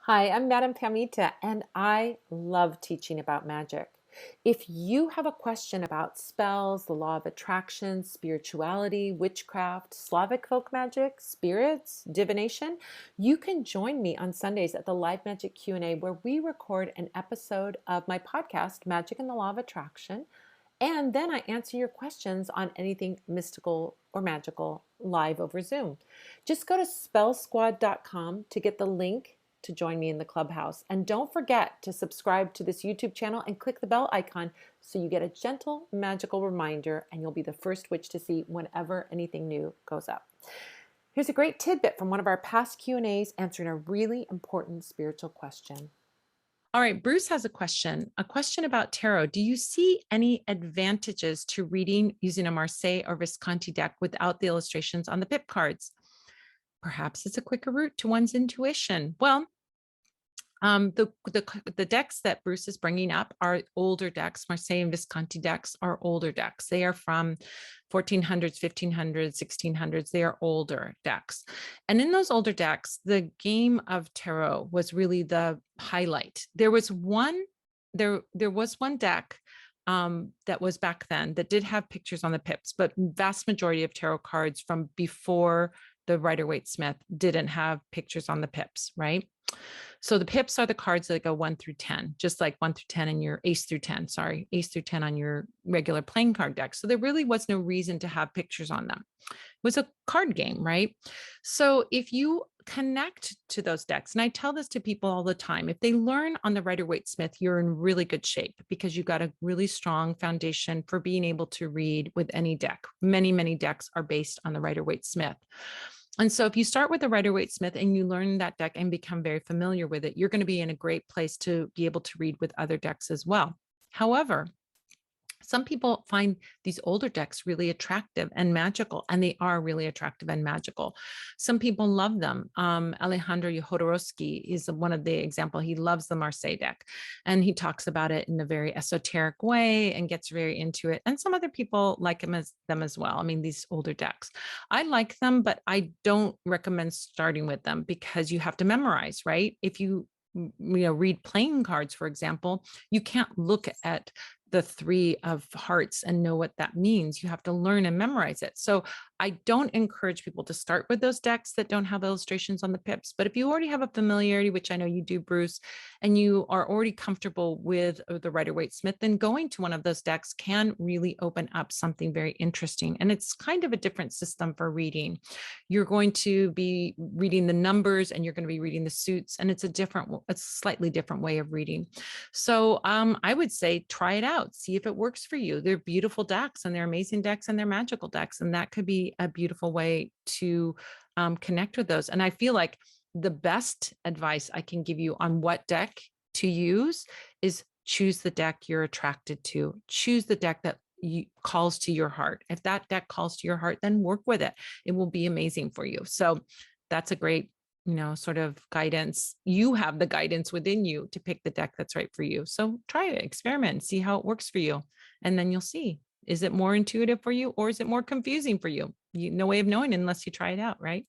Hi, I'm Madame Pamita, and I love teaching about magic. If you have a question about spells, the law of attraction, spirituality, witchcraft, Slavic folk magic, spirits, divination, you can join me on Sundays at the Live Magic Q&A where we record an episode of my podcast, Magic and the Law of Attraction, and then I answer your questions on anything mystical or magical live over Zoom. Just go to spellsquad.com to get the link to join me in the clubhouse. And don't forget to subscribe to this YouTube channel and click the bell icon so you get a gentle, magical reminder and you'll be the first witch to see whenever anything new goes up. Here's a great tidbit from one of our past Q&As answering a really important spiritual question. All right, Bruce has a question about tarot. Do you see any advantages to reading using a Marseille or Visconti deck without the illustrations on the pip cards? Perhaps it's a quicker route to one's intuition. Well, the decks that Bruce is bringing up are older decks. Marseille and Visconti decks are older decks. They are from 1400s, 1500s, 1600s. They are older decks. And in those older decks, the game of tarot was really the highlight. There was one deck that was back then that did have pictures on the pips, but vast majority of tarot cards from before the Rider-Waite-Smith didn't have pictures on the pips, right? So the pips are the cards that go 1 through 10, just like 1 through 10 in your ace through 10 on your regular playing card deck. So there really was no reason to have pictures on them. It was a card game, right? So if you connect to those decks, and I tell this to people all the time, if they learn on the Rider-Waite-Smith, you're in really good shape because you've got a really strong foundation for being able to read with any deck. Many, many decks are based on the Rider-Waite-Smith. And so if you start with the Rider-Waite-Smith and you learn that deck and become very familiar with it, you're going to be in a great place to be able to read with other decks as well. However, some people find these older decks really attractive and magical, and they are really attractive and magical. Some people love them. Alejandro Jodorowsky is one of the example. He loves the Marseille deck, and he talks about it in a very esoteric way and gets very into it. And some other people like them as well. I mean, these older decks. I like them, but I don't recommend starting with them because you have to memorize, right? If you read playing cards, for example, you can't look at the 3 of hearts and know what that means. You have to learn and memorize it. So I don't encourage people to start with those decks that don't have illustrations on the pips. But if you already have a familiarity, which I know you do, Bruce, and you are already comfortable with the Rider-Waite-Smith, then going to one of those decks can really open up something very interesting. And it's kind of a different system for reading. You're going to be reading the numbers and you're going to be reading the suits, and it's a slightly different way of reading. So I would say try it out, see if it works for you. They're beautiful decks and they're amazing decks and they're magical decks. And that could be a beautiful way to connect with those. And I feel like the best advice I can give you on what deck to use is choose the deck you're attracted to. Choose the deck that calls to your heart. If that deck calls to your heart, then work with it. It will be amazing for you. So that's a great sort of guidance. You have the guidance within you to pick the deck that's right for you. So try it, experiment, see how it works for you. And then you'll see, is it more intuitive for you or is it more confusing for you? No way of knowing unless you try it out, right?